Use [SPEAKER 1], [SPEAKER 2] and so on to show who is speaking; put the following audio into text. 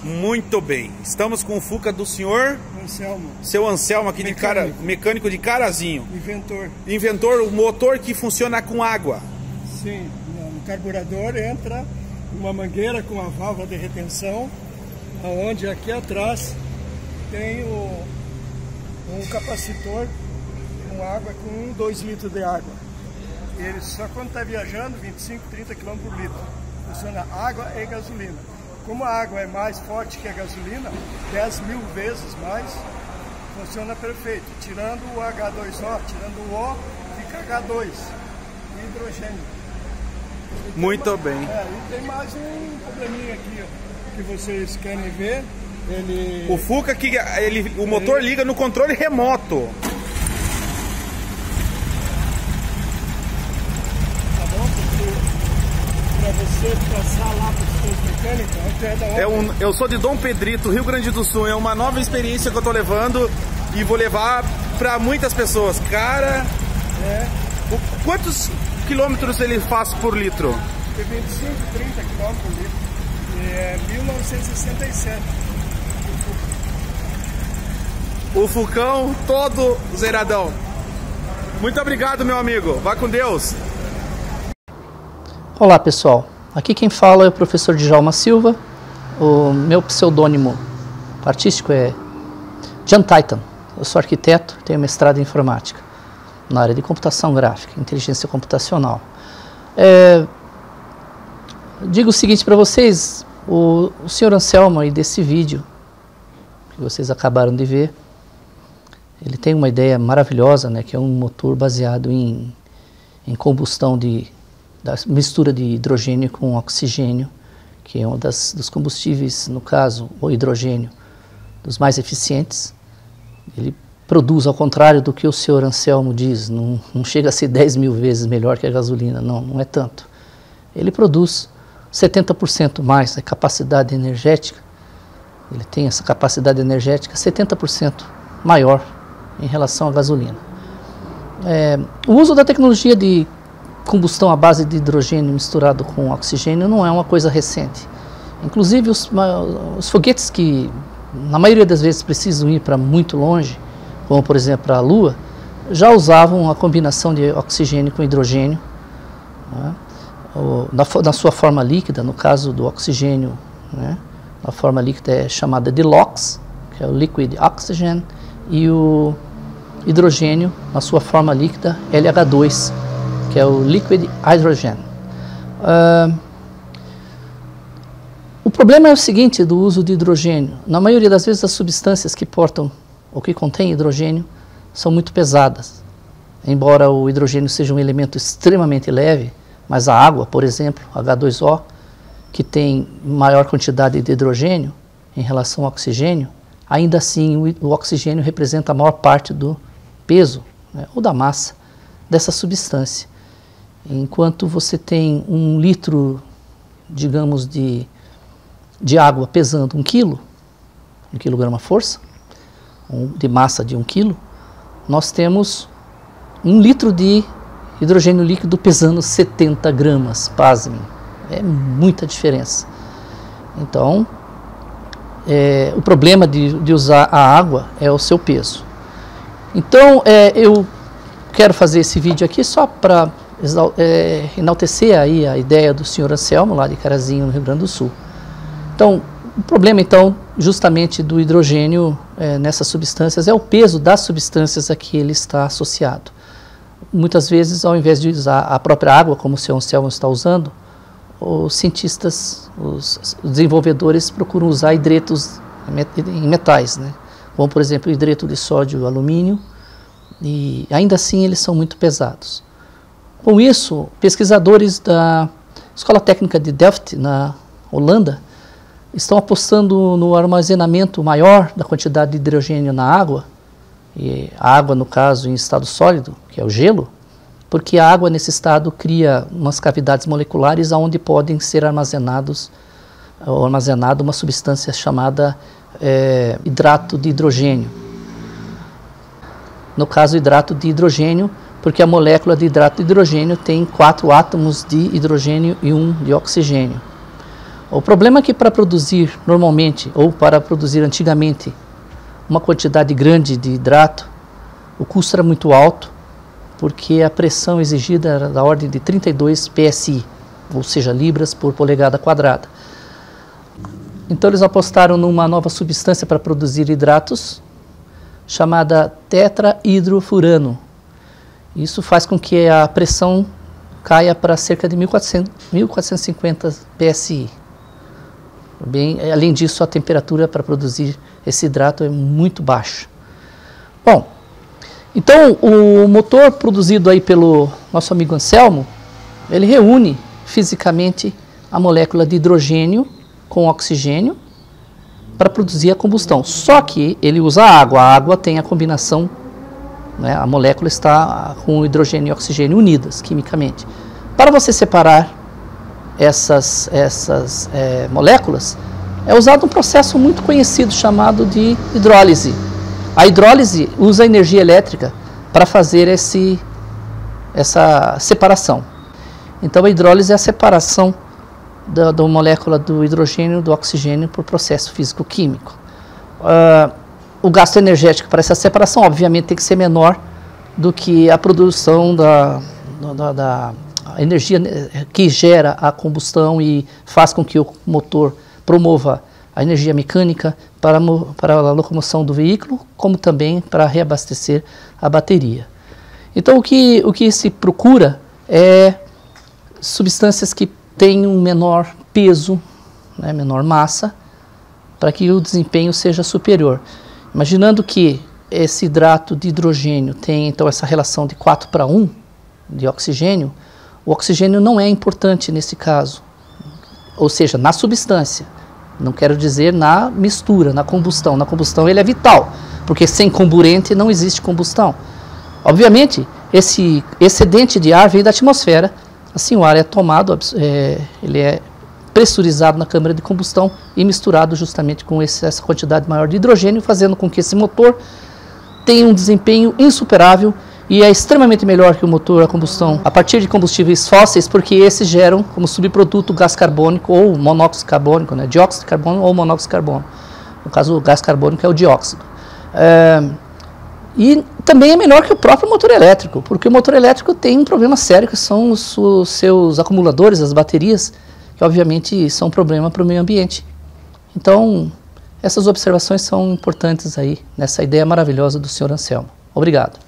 [SPEAKER 1] Muito bem. Estamos com o Fuca do senhor...
[SPEAKER 2] Anselmo.
[SPEAKER 1] Seu Anselmo aqui, mecânico de Carazinho. Inventor, o motor que funciona com água.
[SPEAKER 2] Sim, no carburador entra uma mangueira com a válvula de retenção, onde aqui atrás tem um capacitor com água, com 2 litros de água. Ele só quando está viajando 25, 30 km por litro. Funciona água e gasolina. Como a água é mais forte que a gasolina, 10.000 vezes mais, funciona perfeito. Tirando o H2O, tirando o O, fica H2, hidrogênio.
[SPEAKER 1] Muito bem.
[SPEAKER 2] E tem mais um probleminha aqui, ó, que vocês querem ver.
[SPEAKER 1] O Fuca, o motor liga no controle remoto.
[SPEAKER 2] Tá bom? Para você passar lá para os seus mecânicos,
[SPEAKER 1] eu sou de Dom Pedrito, Rio Grande do Sul. É uma nova experiência que eu tô levando e vou levar para muitas pessoas. Cara, quantos quilômetros ele faz por litro?
[SPEAKER 2] 25, 30 km por litro. É 1967.
[SPEAKER 1] O Fucão todo zeradão. Muito obrigado, meu amigo. Vá com Deus.
[SPEAKER 3] Olá, pessoal. Aqui quem fala é o professor Djalma Silva. O meu pseudônimo artístico é Jan Titan. Eu sou arquiteto, tenho mestrado em informática na área de computação gráfica, inteligência computacional. Digo o seguinte para vocês, o senhor Anselmo aí desse vídeo que vocês acabaram de ver, ele tem uma ideia maravilhosa, né, que é um motor baseado em combustão da mistura de hidrogênio com oxigênio, que é um dos combustíveis, no caso, o hidrogênio, dos mais eficientes. Ele produz, ao contrário do que o senhor Anselmo diz, não chega a ser 10.000 vezes melhor que a gasolina, não é tanto. Ele produz 70% mais a capacidade energética, ele tem essa capacidade energética 70% maior em relação à gasolina. O uso da tecnologia de combustão à base de hidrogênio misturado com oxigênio não é uma coisa recente. Inclusive os foguetes que na maioria das vezes precisam ir para muito longe, como por exemplo a Lua, já usavam a combinação de oxigênio com hidrogênio, né, na sua forma líquida. No caso do oxigênio, né, a forma líquida é chamada de LOX, que é o Liquid Oxygen, e o hidrogênio na sua forma líquida LH2, que é o Liquid Hydrogen. O problema é o seguinte do uso de hidrogênio. Na maioria das vezes as substâncias que portam ou que contêm hidrogênio são muito pesadas. Embora o hidrogênio seja um elemento extremamente leve, mas a água, por exemplo, H2O, que tem maior quantidade de hidrogênio em relação ao oxigênio, ainda assim o oxigênio representa a maior parte do peso, né, ou da massa dessa substância. Enquanto você tem 1 litro, digamos, de água pesando 1 quilo, 1 quilograma-força, de massa de 1 quilo, nós temos 1 litro de hidrogênio líquido pesando 70 gramas, pasmem. É muita diferença. Então, o problema de usar a água é o seu peso. Então, eu quero fazer esse vídeo aqui só para enaltecer aí a ideia do senhor Anselmo, lá de Carazinho, no Rio Grande do Sul. Então, o problema, então, justamente do hidrogênio nessas substâncias é o peso das substâncias a que ele está associado. Muitas vezes, ao invés de usar a própria água, como o senhor Anselmo está usando, os cientistas, os desenvolvedores procuram usar hidretos em metais, né? Como, por exemplo, o hidreto de sódio e alumínio, e ainda assim eles são muito pesados. Com isso, pesquisadores da Escola Técnica de Delft, na Holanda, estão apostando no armazenamento maior da quantidade de hidrogênio na água, e a água, no caso, em estado sólido, que é o gelo, porque a água nesse estado cria umas cavidades moleculares onde podem ser armazenada uma substância chamada hidrato de hidrogênio. No caso, hidrato de hidrogênio, porque a molécula de hidrato de hidrogênio tem 4 átomos de hidrogênio e 1 de oxigênio. O problema é que para produzir normalmente, ou para produzir antigamente, uma quantidade grande de hidrato, o custo era muito alto, porque a pressão exigida era da ordem de 32 PSI, ou seja, libras por polegada quadrada. Então eles apostaram numa nova substância para produzir hidratos, chamada tetrahidrofurano. Isso faz com que a pressão caia para cerca de 1450 PSI. Bem, além disso, a temperatura para produzir esse hidrato é muito baixa. Bom, então o motor produzido aí pelo nosso amigo Anselmo, ele reúne fisicamente a molécula de hidrogênio com oxigênio para produzir a combustão. Só que ele usa água. A água tem a combinação, né, a molécula está com hidrogênio e oxigênio unidas quimicamente. Para você separar essas moléculas, é usado um processo muito conhecido chamado de hidrólise. A hidrólise usa energia elétrica para fazer essa separação. Então a hidrólise é a separação da molécula do hidrogênio e do oxigênio por processo físico-químico. O gasto energético para essa separação, obviamente, tem que ser menor do que a produção da energia que gera a combustão e faz com que o motor promova a energia mecânica para a locomoção do veículo, como também para reabastecer a bateria. Então o que se procura é substâncias que tenham um menor peso, né, menor massa, para que o desempenho seja superior. Imaginando que esse hidrato de hidrogênio tem então essa relação de 4:1 de oxigênio, o oxigênio não é importante nesse caso, ou seja, na substância. Não quero dizer na mistura, na combustão. Na combustão ele é vital, porque sem comburente não existe combustão. Obviamente, esse excedente de ar vem da atmosfera, assim o ar é tomado, ele é pressurizado na câmara de combustão e misturado justamente com essa quantidade maior de hidrogênio, fazendo com que esse motor tenha um desempenho insuperável e é extremamente melhor que o motor a combustão a partir de combustíveis fósseis, porque esses geram como subproduto gás carbônico ou monóxido carbônico, né? Dióxido de carbono ou monóxido de carbono. No caso, o gás carbônico é o dióxido. E também é melhor que o próprio motor elétrico, porque o motor elétrico tem um problema sério, que são os seus acumuladores, as baterias, que obviamente são um problema para o meio ambiente. Então, essas observações são importantes aí nessa ideia maravilhosa do Sr. Anselmo. Obrigado.